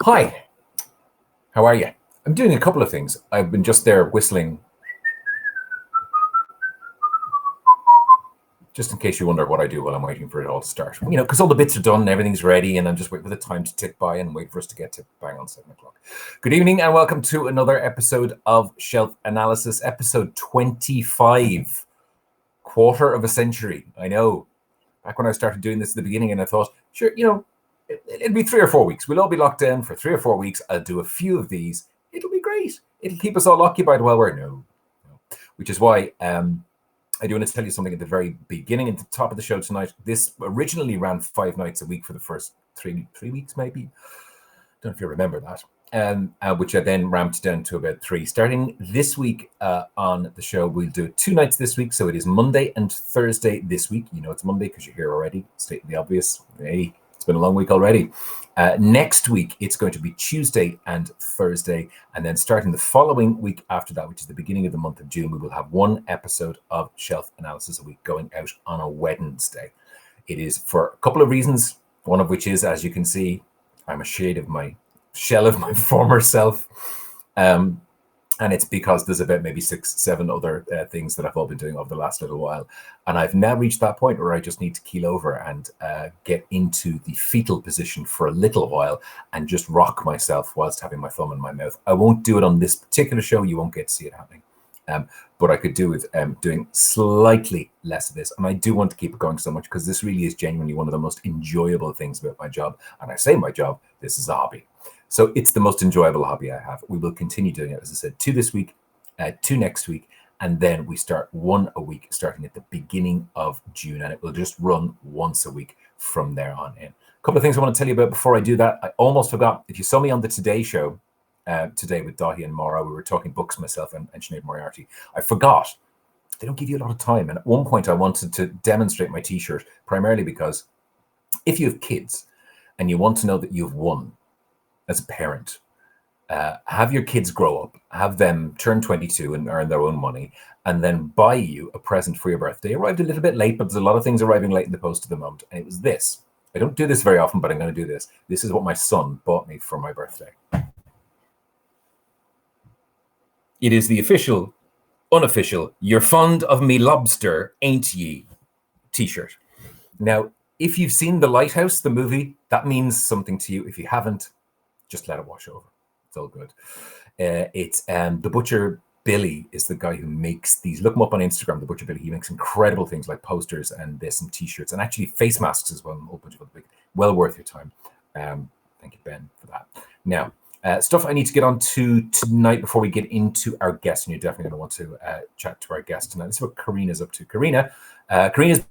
Hi, how are you? I'm doing a couple of things. I've been just there whistling, just in case you wonder what I do while I'm waiting for it all to start. Because all the bits are done and everything's ready, and I'm just waiting for the time to tick by and wait for us to get to bang on 7 o'clock. Good evening, and welcome to another episode of Shelf Analysis, episode 25, quarter of a century. I know. Back when I started doing this at the beginning, and I thought, sure, it'll be 3 or 4 weeks. We'll all be locked down for 3 or 4 weeks. I'll do a few of these. It'll be great. It'll keep us all occupied while we're no. Which is why I do want to tell you something at the very beginning, at the top of the show tonight. This originally ran 5 nights a week for the first three weeks, maybe. Don't know if you remember that. Which I then ramped down to about 3. Starting this week on the show, we'll do 2 nights this week. So it is Monday and Thursday this week. You know it's Monday because you're here already. Stating the obvious. Hey, it's been a long week already. Next week, it's going to be Tuesday and Thursday. And then starting the following week after that, which is the beginning of the month of June, we will have 1 episode of Shelf Analysis a week going out on a Wednesday. It is for a couple of reasons, one of which is, as you can see, I'm a shade of my shell of my former self. And it's because there's about maybe 6-7 other things that I've all been doing over the last little while. And I've now reached that point where I just need to keel over and get into the fetal position for a little while and just rock myself whilst having my thumb in my mouth. I won't do it on this particular show. You won't get to see it happening. But I could do with doing slightly less of this. And I do want to keep it going so much because this really is genuinely one of the most enjoyable things about my job. And I say my job, this is a hobby. So it's the most enjoyable hobby I have. We will continue doing it, as I said, 2 this week, 2 next week, and then we start 1 a week starting at the beginning of June, and it will just run once a week from there on in. A couple of things I want to tell you about before I do that. I almost forgot. If you saw me on the Today Show today with Dottie and Maura, we were talking books, myself and Sinead Moriarty. I forgot. They don't give you a lot of time. And at one point, I wanted to demonstrate my T-shirt, primarily because if you have kids and you want to know that you've won, as a parent, have your kids grow up, have them turn 22 and earn their own money, and then buy you a present for your birthday. Arrived a little bit late, but there's a lot of things arriving late in the post at the moment. And it was this. I don't do this very often, but I'm going to do this. This is what my son bought me for my birthday. It is the official, unofficial, "You're fond of me lobster, ain't ye?" T-shirt. Now, if you've seen The Lighthouse, the movie, that means something to you. If you haven't, just let it wash over. It's all good. It's the Butcher Billy is the guy who makes these. Look him up on Instagram, the Butcher Billy. He makes incredible things like posters and this and T-shirts and actually face masks as well. And a whole bunch of other things. Well worth your time. Thank you, Ben, for that. Now, stuff I need to get on to tonight before we get into our guest, and you're definitely going to want to chat to our guest tonight. This is what Karina's up to. Karina's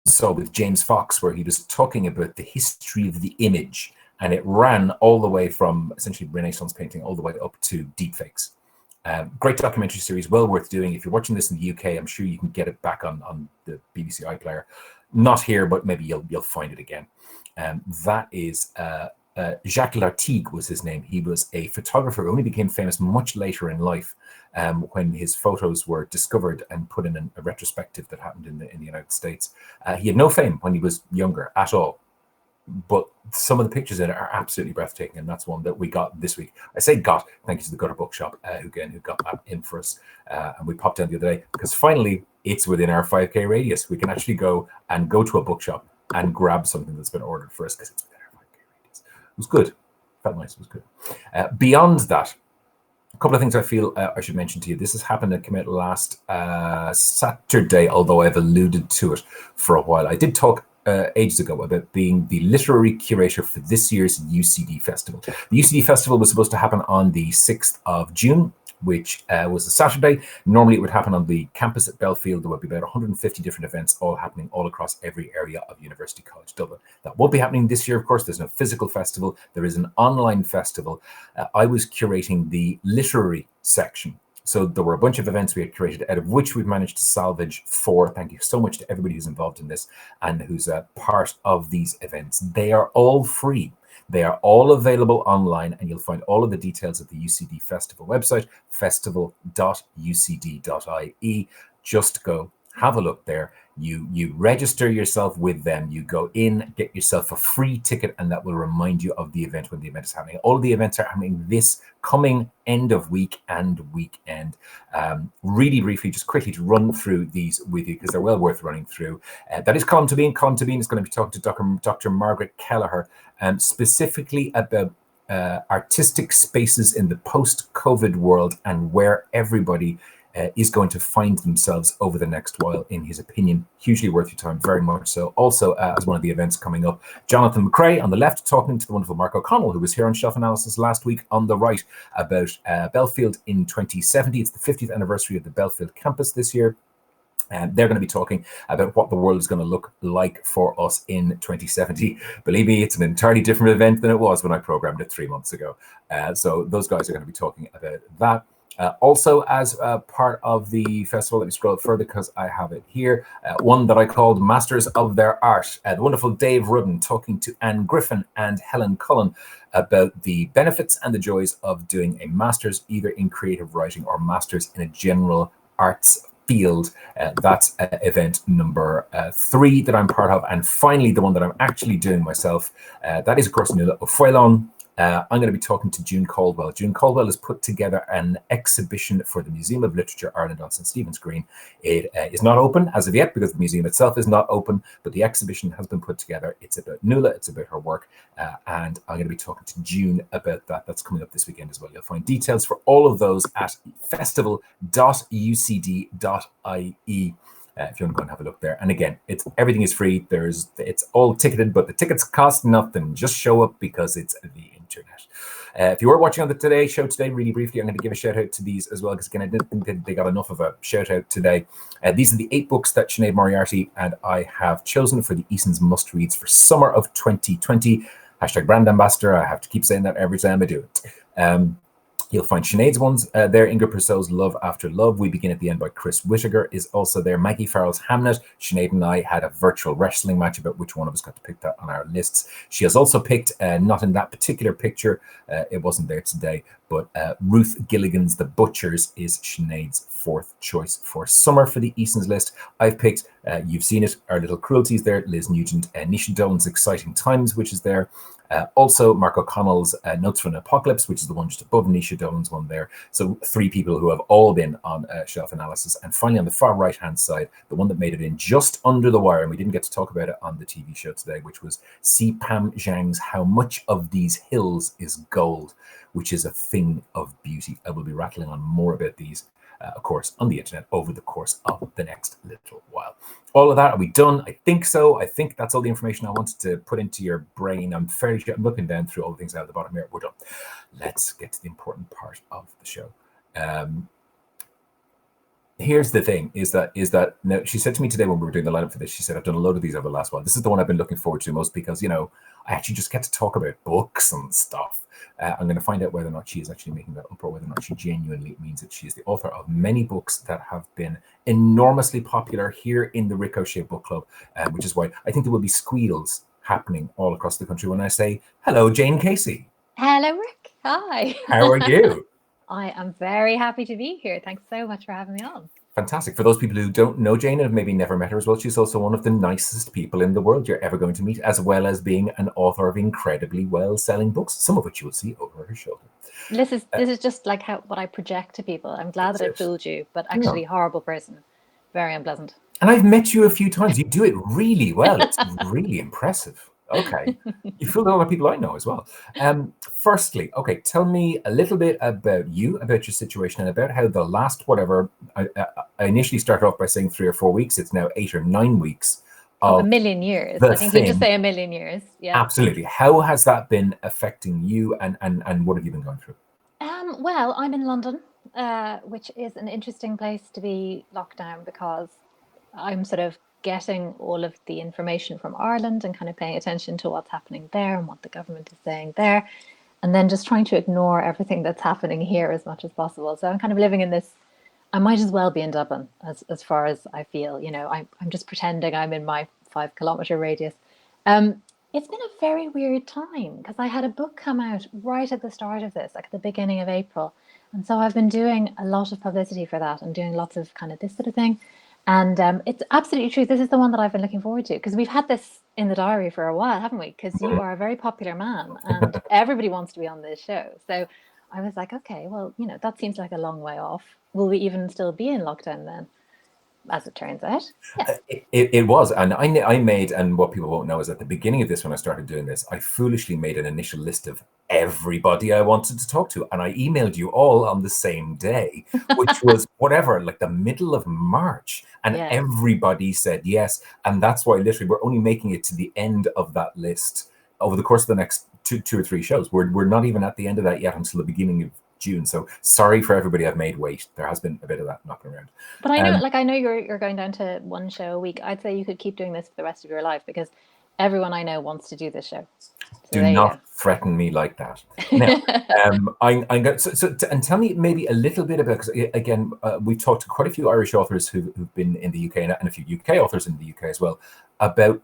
saw with James Fox, where he was talking about the history of the image, and it ran all the way from essentially Renaissance painting all the way up to deepfakes. Great documentary series, well worth doing. If you're watching this in the UK, I'm sure you can get it back on the BBC iPlayer. Not here, but maybe you'll find it again. That is Jacques Lartigue was his name. He was a photographer who only became famous much later in life, when his photos were discovered and put in a retrospective that happened in the United States. He had no fame when he was younger at all, but some of the pictures in it are absolutely breathtaking, and that's one that we got this week. I say got, thank you to the Gutter Bookshop, who got that in for us, and we popped down the other day because finally it's within our 5K radius. We can actually go to a bookshop and grab something that's been ordered for us because it's within our 5K radius. It was good. Felt nice. It was good. Beyond that, a couple of things I feel I should mention to you. This has happened and came out last Saturday, although I've alluded to it for a while. I did talk ages ago about being the literary curator for this year's UCD Festival. The UCD Festival was supposed to happen on the 6th of June, which was a Saturday. Normally it would happen on the campus at Belfield. There would be about 150 different events all happening all across every area of University College Dublin. That won't be happening this year, of course. There's no physical festival. There is an online festival. I was curating the literary section. So there were a bunch of events we had created, out of which we've managed to salvage 4. Thank you so much to everybody who's involved in this and who's a part of these events. They are all free. They are all available online, and you'll find all of the details at the UCD Festival website, festival.ucd.ie. Just go have a look there. You register yourself with them. You go in, get yourself a free ticket, and that will remind you of the event when the event is happening. All of the events are happening this coming end of week and weekend. Really briefly, just quickly to run through these with you because they're well worth running through. That is Column to Bean. Column to Bean is going to be talking to Dr. Margaret Kelleher, specifically about artistic spaces in the post-COVID world and where everybody is going to find themselves over the next while, in his opinion. Hugely worth your time, very much so. Also, as one of the events coming up, Jonathan McCrae on the left talking to the wonderful Mark O'Connell, who was here on Shelf Analysis last week, on the right, about Belfield in 2070. It's the 50th anniversary of the Belfield campus this year. And they're going to be talking about what the world is going to look like for us in 2070. Believe me, it's an entirely different event than it was when I programmed it 3 months ago. So those guys are going to be talking about that. Also, as part of the festival, let me scroll further because I have it here. One that I called Masters of Their Art. The wonderful Dave Rudden talking to Anne Griffin and Helen Cullen about the benefits and the joys of doing a master's either in creative writing or master's in a general arts field. That's event number 3 that I'm part of. And finally, the one that I'm actually doing myself, that is, of course, Nuala O'Foilon. I'm going to be talking to June Caldwell. June Caldwell has put together an exhibition for the Museum of Literature Ireland on St. Stephen's Green. It is not open as of yet because the museum itself is not open, but the exhibition has been put together. It's about Nuala, it's about her work, and I'm going to be talking to June about that. That's coming up this weekend as well. You'll find details for all of those at festival.ucd.ie. If you want to go and have a look there. And again, everything is free. It's all ticketed, but the tickets cost nothing. Just show up because it's the internet. If you were watching on the Today Show today, really briefly, I'm going to give a shout out to these as well, because again, I didn't think they got enough of a shout out today. These are the 8 books that Sinead Moriarty and I have chosen for the Eason's must reads for summer of 2020. Hashtag brand ambassador. I have to keep saying that every time I do it. You'll find Sinead's ones there. Ingrid Purcell's Love After Love, We Begin at the End by Chris Whittaker is also there. Maggie Farrell's Hamnet. Sinead and I had a virtual wrestling match about which one of us got to pick that on our lists. She has also picked, not in that particular picture, it wasn't there today, but Ruth Gilligan's The Butchers is Sinead's 4th choice for summer for the Eason's list. I've picked, you've seen it, Our Little Cruelties there, Liz Nugent, Nisha Dolan's Exciting Times, which is there. Also, Mark O'Connell's Notes from an Apocalypse, which is the one just above Nisha Dolan's one there. So 3 people who have all been on Shelf Analysis. And finally, on the far right-hand side, the one that made it in just under the wire, and we didn't get to talk about it on the TV show today, which was C. Pam Zhang's How Much of These Hills is Gold, which is a thing of beauty. I will be rattling on more about these, of course, on the internet over the course of the next little while. All of that, are we done? I think so. I think that's all the information I wanted to put into your brain. I'm fairly sure I'm looking down through all the things out of the bottom here. We're done. Let's get to the important part of the show. Here's the thing, is that now, she said to me today when we were doing the lineup for this, she said, I've done a load of these over the last while. This is the one I've been looking forward to most because, you know, I actually just get to talk about books and stuff. I'm going to find out whether or not she is actually making that up or whether or not she genuinely means that she is the author of many books that have been enormously popular here in the Ricochet Book Club, which is why I think there will be squeals happening all across the country when I say, hello, Jane Casey. Hello, Rick. Hi. How are you? I am very happy to be here. Thanks so much for having me on. Fantastic. For those people who don't know Jane and have maybe never met her as well, she's also one of the nicest people in the world you're ever going to meet, as well as being an author of incredibly well-selling books, some of which you will see over her shoulder. This is just like what I project to people. I'm glad that I fooled you, but actually, horrible person. Very unpleasant. And I've met you a few times. You do it really well. It's really impressive. Okay. You fooled all the people I know as well. Firstly, okay, tell me a little bit about you, about your situation, and about how the last whatever, I initially started off by saying 3 or 4 weeks. It's now 8 or 9 weeks. Of a million years. I think you just say a million years. Yeah. Absolutely. How has that been affecting you, and what have you been going through? Well, I'm in London, which is an interesting place to be locked down because I'm sort of getting all of the information from Ireland and kind of paying attention to what's happening there and what the government is saying there, and then just trying to ignore everything that's happening here as much as possible. So I'm kind of living in this, I might as well be in Dublin as far as I feel, you know, I'm just pretending I'm in my 5 kilometer radius. It's been a very weird time because I had a book come out right at the start of this, like at the beginning of April. And so I've been doing a lot of publicity for that and doing lots of kind of this sort of thing. And it's absolutely true. This is the one that I've been looking forward to because we've had this in the diary for a while, haven't we? Because you are a very popular man and everybody wants to be on this show. So I was like, okay, well, that seems like a long way off. Will we even still be in lockdown then? As it turns out, yes. It was, and I made, and what people won't know is at the beginning of this, when I started doing this, I foolishly made an initial list of everybody I wanted to talk to, and I emailed you all on the same day, which was whatever, like the middle of March, and Yes. everybody said yes, and that's why literally we're only making it to the end of that list over the course of the next two or three shows. We're not even at the end of that yet until the beginning of June. So sorry for everybody I've made wait. There has been a bit of that knocking around. But I know you're going down to one show a week. I'd say you could keep doing this for the rest of your life because everyone I know wants to do this show. So Do there you not go. threaten me like that. Now, I'm going and tell me maybe a little bit about, because again, we've talked to quite a few Irish authors who've been in the UK and a few UK authors in the UK as well about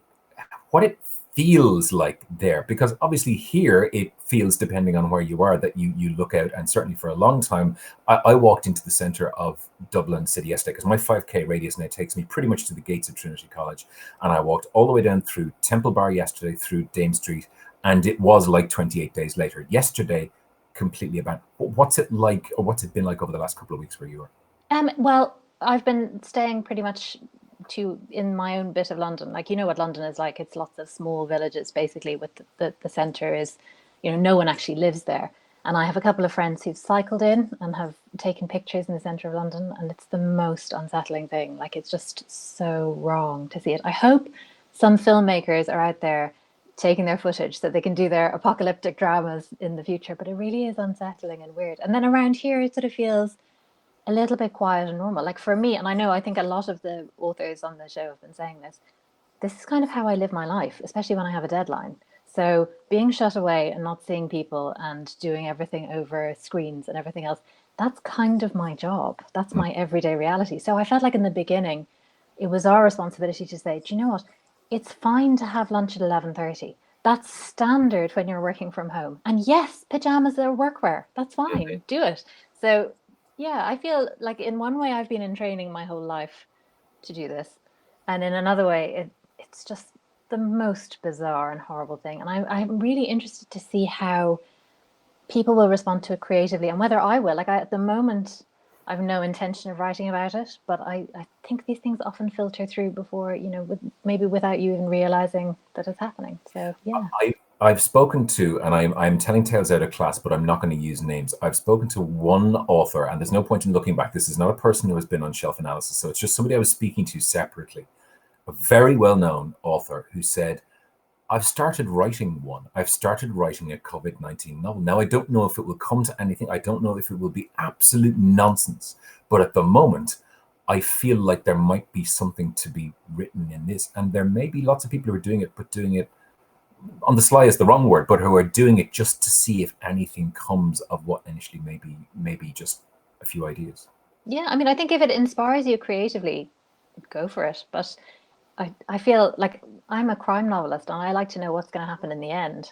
what it feels like there, because obviously here it feels, depending on where you are, that you look out, and certainly for a long time I walked into the centre of Dublin city yesterday because my 5k radius now takes me pretty much to the gates of Trinity College, and I walked all the way down through Temple Bar yesterday, through Dame Street, and it was like 28 days later yesterday, completely abandoned. What's it like, or what's it been like over the last couple of weeks where you are? Well, I've been staying pretty much in my own bit of London. Like, you know what London is like. It's lots of small villages, basically, with the centre is, no one actually lives there. And I have a couple of friends who've cycled in and have taken pictures in the centre of London, and it's the most unsettling thing. Like, it's just so wrong to see it. I hope some filmmakers are out there taking their footage so they can do their apocalyptic dramas in the future, but it really is unsettling and weird. And then around here, it sort of feels a little bit quiet and normal. Like for me, and I think a lot of the authors on the show have been saying this is kind of how I live my life, especially when I have a deadline. So being shut away and not seeing people and doing everything over screens and everything else, that's kind of my job. That's my everyday reality. So I felt like in the beginning, it was our responsibility to say, do you know what? It's fine to have lunch at 11:30. That's standard when you're working from home. And yes, pajamas are workwear. That's fine. Do it. So yeah, I feel like in one way I've been in training my whole life to do this, and in another way it's just the most bizarre and horrible thing. And I'm really interested to see how people will respond to it creatively and whether I will. Like at the moment, I've no intention of writing about it, but I think these things often filter through before, maybe without you even realizing that it's happening. So yeah. I've spoken to, and I'm telling tales out of class, but I'm not going to use names. I've spoken to one author, and there's no point in looking back. This is not a person who has been on Shelf Analysis, so it's just somebody I was speaking to separately, a very well-known author who said, I've started writing one. I've started writing a COVID-19 novel. Now, I don't know if it will come to anything. I don't know if it will be absolute nonsense. But at the moment, I feel like there might be something to be written in this. And there may be lots of people who are doing it, but doing it on the sly is the wrong word, but who are doing it just to see if anything comes of what initially maybe just a few ideas. Yeah, I mean, I think if it inspires you creatively, go for it. But I feel like I'm a crime novelist and I like to know what's going to happen in the end.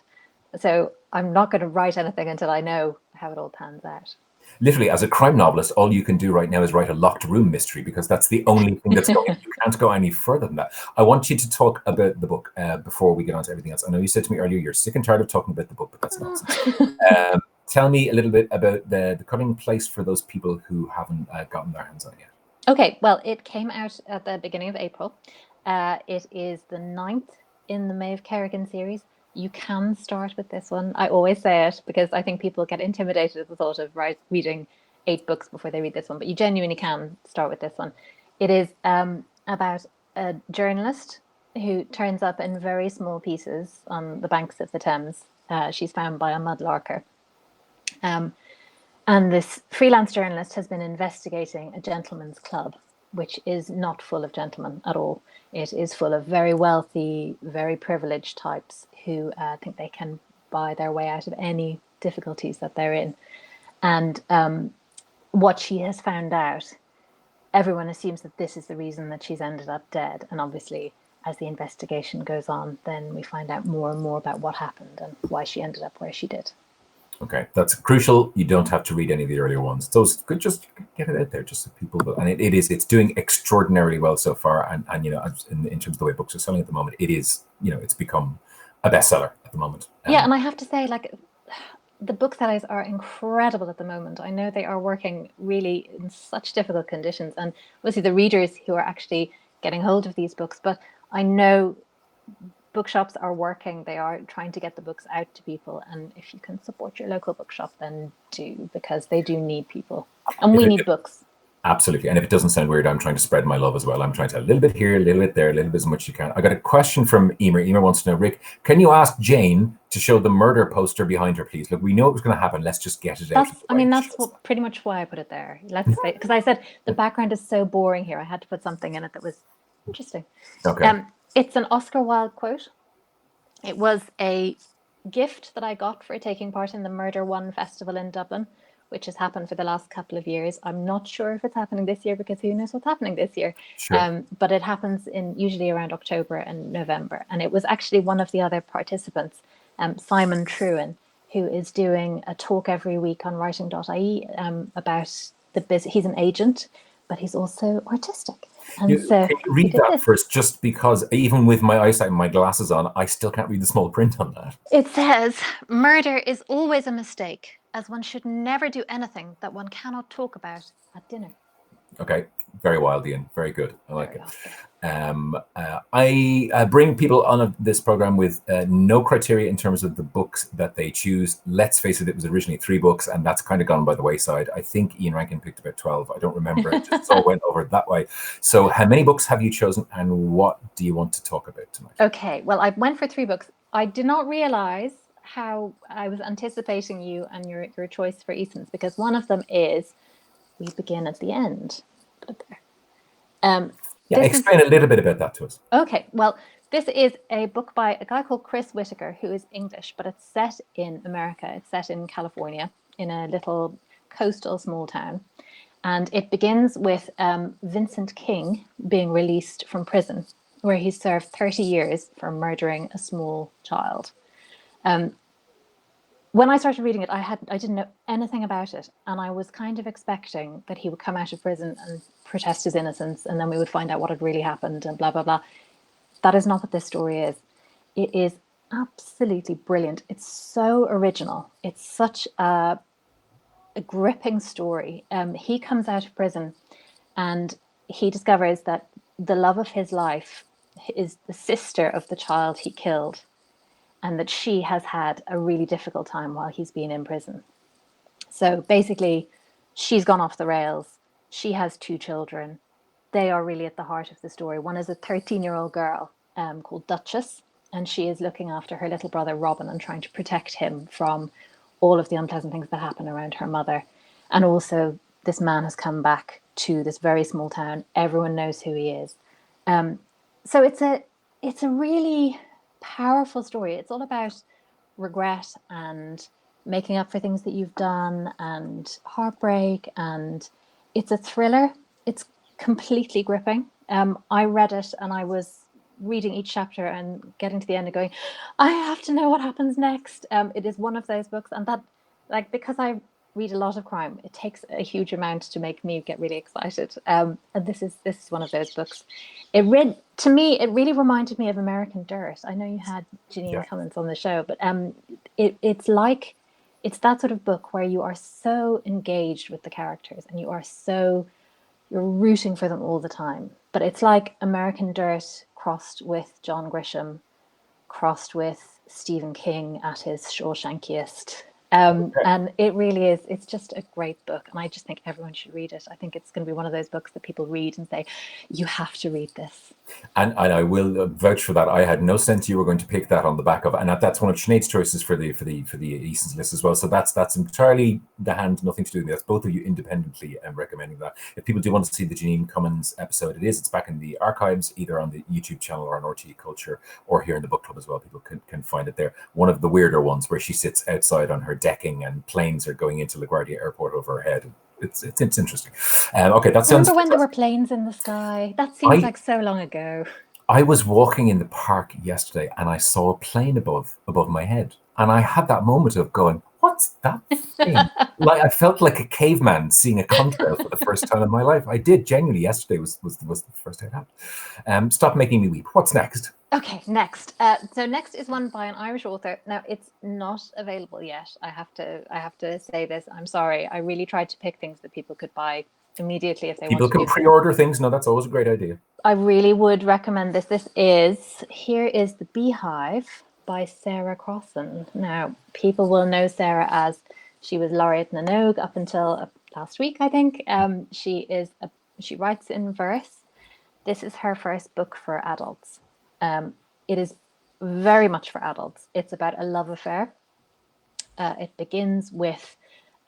So I'm not going to write anything until I know how it all pans out. Literally, as a crime novelist, all you can do right now is write a locked room mystery, because that's the only thing that's going. You can't go any further than that. I want you to talk about the book before we get on to everything else. I know you said to me earlier you're sick and tired of talking about the book, but that's nonsense. Tell me a little bit about the coming place for those people who haven't gotten their hands on it yet. Okay, well, it came out at the beginning of April. It is the ninth in the Maeve Kerrigan series. You can start with this one. I always say it because I think people get intimidated at the thought of reading 8 books before they read this one, but you genuinely can start with this one. It is about a journalist who turns up in very small pieces on the banks of the Thames. She's found by a mudlarker. And this freelance journalist has been investigating a gentleman's club, which is not full of gentlemen at all. It is full of very wealthy, very privileged types who think they can buy their way out of any difficulties that they're in. And what she has found out, everyone assumes that this is the reason that she's ended up dead. And obviously, as the investigation goes on, then we find out more and more about what happened and why she ended up where she did. Okay, that's crucial. You don't have to read any of the earlier ones. Those could just get it out there, just so people will. And it's doing extraordinarily well so far. And you know, in terms of the way books are selling at the moment, it is, you know, it's become a bestseller at the moment. Yeah, and I have to say, like, the booksellers are incredible at the moment. I know they are working really in such difficult conditions, and obviously the readers who are actually getting hold of these books. But I know bookshops are working. They are trying to get the books out to people, and if you can support your local bookshop, then do, because they do need people, and we need books. Absolutely. And if it doesn't sound weird, I'm trying to spread my love as well. I'm trying to a little bit here, a little bit there, a little bit as much as you can. I got a question from Emer. Emer wants to know, Rick, can you ask Jane to show the murder poster behind her, please? Look, we know it was going to happen. Let's just get it out. That's pretty much why I put it there. Let's say, because I said the background is so boring here. I had to put something in it that was interesting. Okay. It's an Oscar Wilde quote. It was a gift that I got for taking part in the Murder One Festival in Dublin, which has happened for the last couple of years. I'm not sure if it's happening this year, because who knows what's happening this year. Sure. But it happens in usually around October and November. And it was actually one of the other participants, Simon Trewin, who is doing a talk every week on writing.ie about the business. He's an agent, but he's also artistic. And so can you read that first, just because even with my eyesight and my glasses on, I still can't read the small print on that. It says, "Murder is always a mistake, as one should never do anything that one cannot talk about at dinner." Okay, very wild, Ian. Very good. I like it. I bring people on this program with no criteria in terms of the books that they choose. Let's face it was originally 3 books, and that's kind of gone by the wayside. I think Ian Rankin picked about 12. I don't remember. It just all went over that way. So how many books have you chosen, and what do you want to talk about tonight? Okay, well, I went for 3 books. I did not realize how I was anticipating you and your choice for Easton's, because one of them is We Begin at the End. Put it there. Explain a little bit about that to us. Okay, well, this is a book by a guy called Chris Whitaker, who is English, but it's set in America. It's set in California, in a little coastal small town. And it begins with Vincent King being released from prison, where he served 30 years for murdering a small child. When I started reading it, I didn't know anything about it, and I was kind of expecting that he would come out of prison and protest his innocence, and then we would find out what had really happened and blah, blah, blah. That is not what this story is. It is absolutely brilliant. It's so original. It's such a gripping story. He comes out of prison and he discovers that the love of his life is the sister of the child he killed, and that she has had a really difficult time while he's been in prison. So basically, she's gone off the rails. She has 2 children. They are really at the heart of the story. One is a 13-year-old girl called Duchess, and she is looking after her little brother Robin and trying to protect him from all of the unpleasant things that happen around her mother. And also, this man has come back to this very small town. Everyone knows who he is. So it's a really powerful story. It's all about regret and making up for things that you've done and heartbreak, and it's a thriller. It's completely gripping. I read it and I was reading each chapter and getting to the end and going, I have to know what happens next. It is one of those books, and that, like, because I read a lot of crime, it takes a huge amount to make me get really excited. And this is one of those books. To me, it really reminded me of American Dirt. I know you had Janine Cummins on the show, but it's that sort of book where you are so engaged with the characters and you're rooting for them all the time. But it's like American Dirt crossed with John Grisham, crossed with Stephen King at his Shawshankiest. And it really is, it's just a great book. And I just think everyone should read it. I think it's going to be one of those books that people read and say, you have to read this. And I will vouch for that. I had no sense you were going to pick that on the back of, and that's one of Sinead's choices for the Easton's list as well. So that's entirely the hand, nothing to do with me. That's both of you independently recommending that. If people do want to see the Janine Cummins episode, it's back in the archives, either on the YouTube channel or on RTE Culture, or here in the book club as well. People can find it there. One of the weirder ones where she sits outside on her decking and planes are going into LaGuardia Airport over her head. It's interesting. Okay, that sounds. Remember when there were planes in the sky? That seems like so long ago. I was walking in the park yesterday and I saw a plane above my head. And I had that moment of going, what's that thing? Like I felt like a caveman seeing a contrail for the first time in my life. I did genuinely. Yesterday was the first day it happened. Stop making me weep. What's next? Okay, next. So next is one by an Irish author. Now it's not available yet. I have to say this. I'm sorry. I really tried to pick things that people could buy immediately if they want People to can do so. pre-order things. No, that's always a great idea. I really would recommend this. Here is The Beehive by Sarah Crossan. Now, people will know Sarah as she was laureate na Nóg up until last week, I think. She writes in verse. This is her first book for adults. It is very much for adults. It's about a love affair. It begins with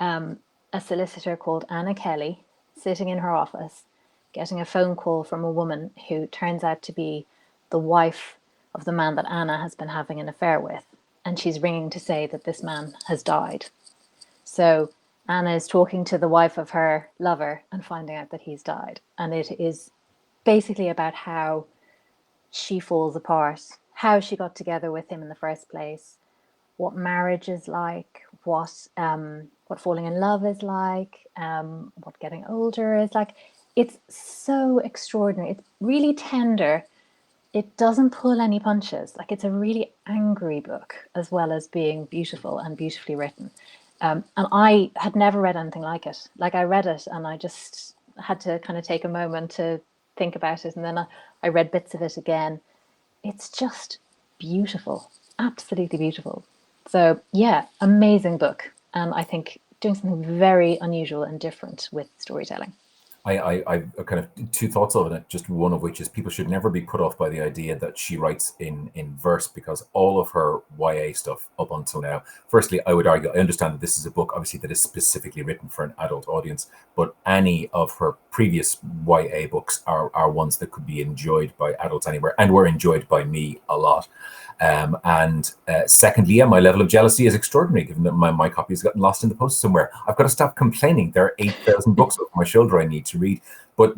a solicitor called Anna Kelly sitting in her office, getting a phone call from a woman who turns out to be the wife of the man that Anna has been having an affair with. And she's ringing to say that this man has died. So Anna is talking to the wife of her lover and finding out that he's died. And it is basically about how she falls apart, how she got together with him in the first place, what marriage is like, what falling in love is like, what getting older is like. It's so extraordinary. It's really tender. It doesn't pull any punches. Like, it's a really angry book as well as being beautiful and beautifully written. And I had never read anything like it. Like, I read it and I just had to kind of take a moment to think about it. And then I read bits of it again. It's just beautiful, absolutely beautiful. So yeah, amazing book. And I think doing something very unusual and different with storytelling. I kind of two thoughts of it. Just one of which is people should never be put off by the idea that she writes in verse, because all of her YA stuff up until now. Firstly, I would argue I understand that this is a book obviously that is specifically written for an adult audience, but any of her previous YA books are ones that could be enjoyed by adults anywhere and were enjoyed by me a lot. And secondly, yeah, my level of jealousy is extraordinary, given that my copy has gotten lost in the post somewhere. I've got to stop complaining. There are 8,000 books over my shoulder I need to read. But,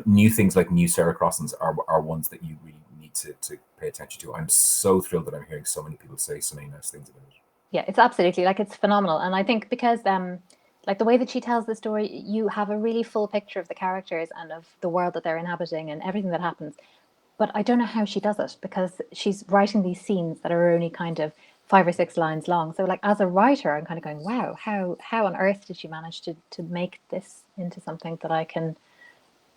new things like new Sarah Crossan's are ones that you really need to pay attention to. I'm so thrilled that I'm hearing so many people say so many nice things about it. Yeah, it's absolutely, like, it's phenomenal. And I think because like the way that she tells the story, you have a really full picture of the characters and of the world that they're inhabiting and everything that happens. But I don't know how she does it, because she's writing these scenes that are only kind of 5 or 6 lines long. So, like, as a writer, I'm kind of going, wow, how on earth did she manage to make this into something that I can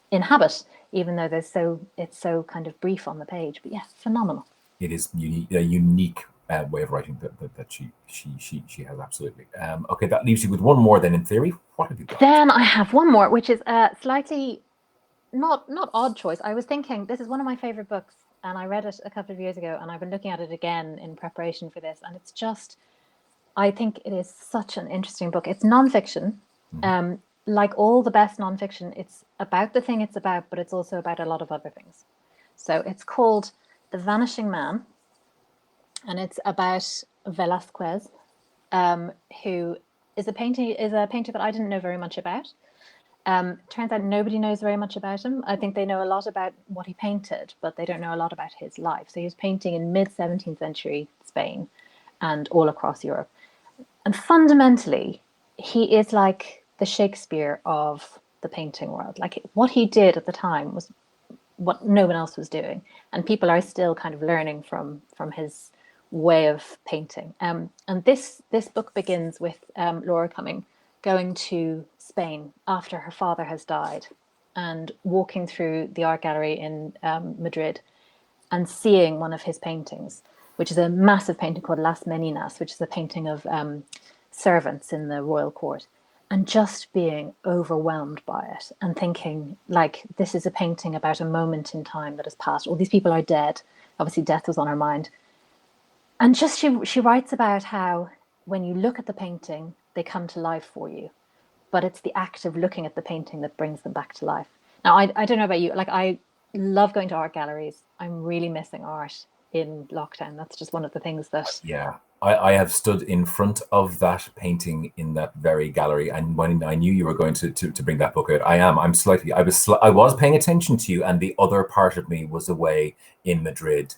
inhabit, even though it's so kind of brief on the page. But yeah, phenomenal. It is a unique way of writing that she has, absolutely. Okay, that leaves you with one more then, in theory. What have you got? Then I have one more, which is a slightly not odd choice. I was thinking this is one of my favorite books, and I read it a couple of years ago, and I've been looking at it again in preparation for this, and it's just, I think it is such an interesting book. It's nonfiction. Like all the best nonfiction, it's about the thing it's about, but it's also about a lot of other things. So it's called The Vanishing Man, and it's about Velázquez, who is a painter that I didn't know very much about. Turns out nobody knows very much about him. I think they know a lot about what he painted, but they don't know a lot about his life. So he was painting in mid-17th century Spain and all across Europe. And fundamentally, he is like the Shakespeare of the painting world. Like, what he did at the time was what no one else was doing. And people are still kind of learning from his way of painting. And this book begins with Laura Cumming going to Spain after her father has died and walking through the art gallery in Madrid and seeing one of his paintings, which is a massive painting called Las Meninas, which is a painting of servants in the royal court, and just being overwhelmed by it and thinking, like, this is a painting about a moment in time that has passed. All these people are dead. Obviously, death was on her mind. And just she writes about how when you look at the painting, they come to life for you. But it's the act of looking at the painting that brings them back to life. Now, I don't know about you. Like, I love going to art galleries. I'm really missing art in lockdown. That's just one of the things that. Yeah. I have stood in front of that painting in that very gallery, and when I knew you were going to bring that book out, I was paying attention to you, and the other part of me was away in Madrid.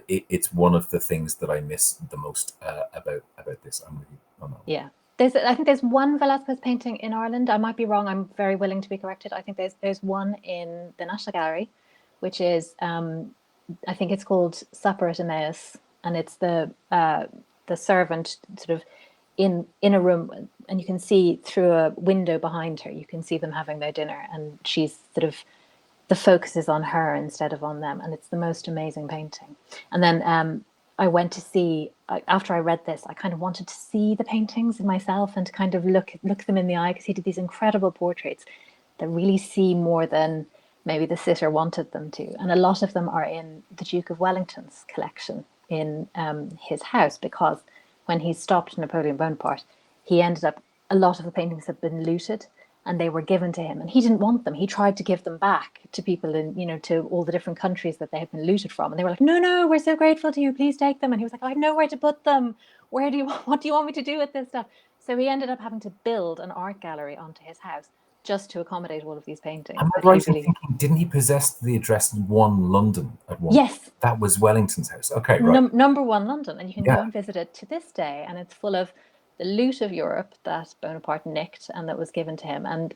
It's one of the things that I miss the most about this. I'm with you on that. Yeah. I think there's one Velázquez painting in Ireland. I might be wrong. I'm very willing to be corrected. I think there's one in the National Gallery, which is I think it's called Supper at Emmaus, and it's the servant sort of in a room, and you can see through a window behind her. You can see them having their dinner, and she's sort of, the focus is on her instead of on them, and it's the most amazing painting. And then I went to see, after I read this, I kind of wanted to see the paintings myself and to kind of look them in the eye, because he did these incredible portraits that really see more than maybe the sitter wanted them to. And a lot of them are in the Duke of Wellington's collection in his house, because when he stopped Napoleon Bonaparte, he ended up, a lot of the paintings had been looted and they were given to him, and he didn't want them. He tried to give them back to people in, to all the different countries that they had been looted from. And they were like, no, we're so grateful to you. Please take them. And he was like, I have nowhere to put them. What do you want me to do with this stuff? So he ended up having to build an art gallery onto his house just to accommodate all of these paintings. Am I right in thinking, didn't he possess the address 1 London at one? Yes. That was Wellington's house. Okay, right. Number 1 London. And you can go and visit it to this day. And it's full of the loot of Europe that Bonaparte nicked and that was given to him. And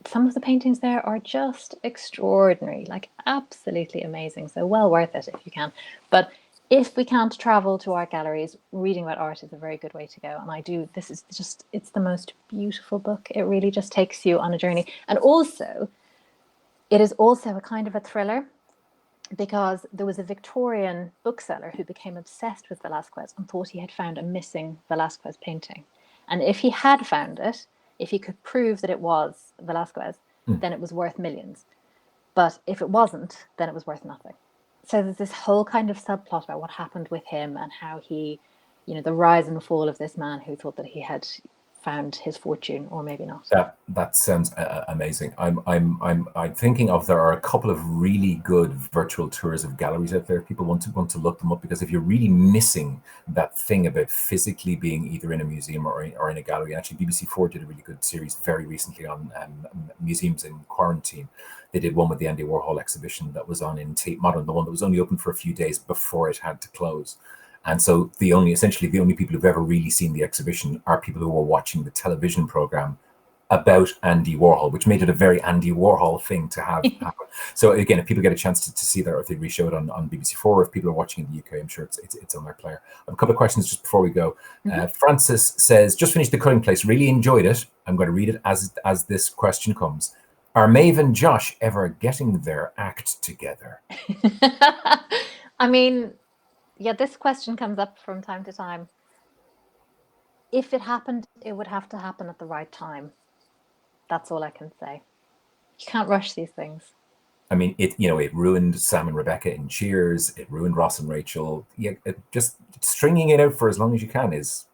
some of the paintings there are just extraordinary, like absolutely amazing. So well worth it if you can. But if we can't travel to art galleries, reading about art is a very good way to go. And it's the most beautiful book. It really just takes you on a journey. And also, it is also a kind of a thriller, because there was a Victorian bookseller who became obsessed with Velázquez and thought he had found a missing Velázquez painting. And if he had found it, if he could prove that it was Velázquez, then it was worth millions. But if it wasn't, then it was worth nothing. So there's this whole kind of subplot about what happened with him and how he, the rise and fall of this man who thought that he had found his fortune, or maybe not. That sounds amazing. I'm thinking of, there are a couple of really good virtual tours of galleries out there. People want to look them up, because if you're really missing that thing about physically being either in a museum or in a gallery, and actually BBC4 did a really good series very recently on museums in quarantine. They did one with the Andy Warhol exhibition that was on in Tate Modern, the one that was only open for a few days before it had to close. And so the only people who've ever really seen the exhibition are people who were watching the television program about Andy Warhol, which made it a very Andy Warhol thing to have happen. So again, if people get a chance to see that, or if they re-show it on BBC4, or if people are watching in the UK, I'm sure it's on their player. I have a couple of questions just before we go. Francis says, just finished The Cutting Place, really enjoyed it. I'm going to read it as this question comes. Are Maeve and Josh ever getting their act together? I mean, yeah, this question comes up from time to time. If it happened, it would have to happen at the right time. That's all I can say. You can't rush these things. I mean, it ruined Sam and Rebecca in Cheers. It ruined Ross and Rachel. Yeah, just stringing it out for as long as you can is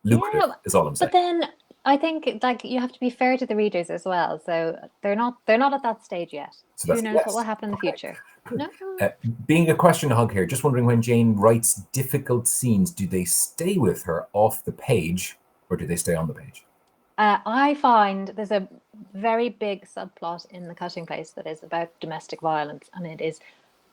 lucrative, is all I'm saying. But then I think you have to be fair to the readers as well. So they're not at that stage yet. So who knows what will happen in the future? No. Being a question hog here, just wondering, when Jane writes difficult scenes, do they stay with her off the page, or do they stay on the page? I find there's a very big subplot in The Cutting Place that is about domestic violence, and it is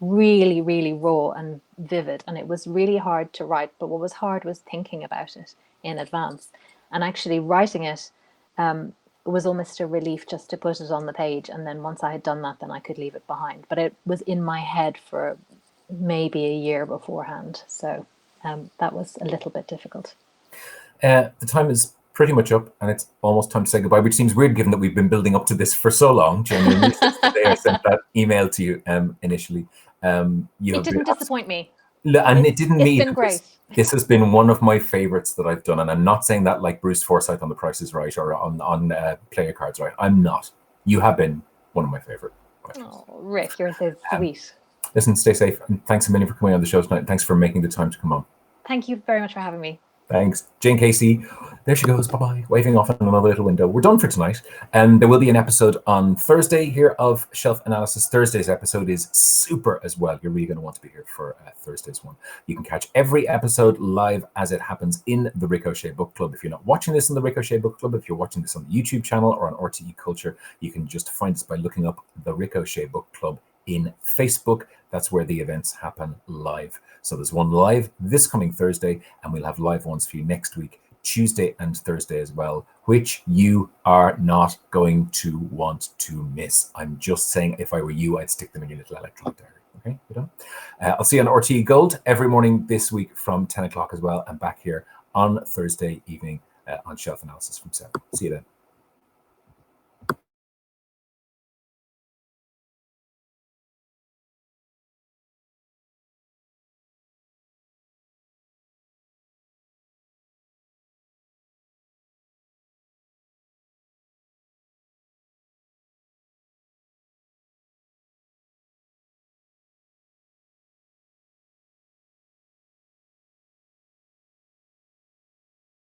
really, really raw and vivid, and it was really hard to write. But what was hard was thinking about it in advance, and actually writing it was almost a relief just to put it on the page. And then once I had done that, then I could leave it behind. But it was in my head for maybe a year beforehand. So that was a little bit difficult. The time is pretty much up, and it's almost time to say goodbye, which seems weird given that we've been building up to this for so long. Genuinely, since the day I sent that email to you initially. It didn't disappoint me. And it didn't mean it's been great. This has been one of my favorites that I've done, and I'm not saying that like Bruce Forsyth on The Price is Right or on Play Your Cards Right. I'm not. You have been one of my favorite. Oh, Rick, you're so sweet. Listen, stay safe, and thanks a million for coming on the show tonight. Thanks for making the time to come on. Thank you very much for having me. Thanks. Jane Casey, there she goes, bye-bye, waving off in another little window. We're done for tonight. And there will be an episode on Thursday here of Shelf Analysis. Thursday's episode is super as well. You're really going to want to be here for Thursday's one. You can catch every episode live as it happens in the Ricochet Book Club. If you're not watching this in the Ricochet Book Club, if you're watching this on the YouTube channel or on RTE Culture, you can just find us by looking up the Ricochet Book Club in Facebook. That's where the events happen live. So there's one live this coming Thursday, and we'll have live ones for you next week, Tuesday and Thursday as well, which you are not going to want to miss. I'm just saying, if I were you, I'd stick them in your little electronic diary. Okay, you done? I'll see you on RTE Gold every morning this week from 10 o'clock as well, and back here on Thursday evening on Shelf Analysis from 7. See you then.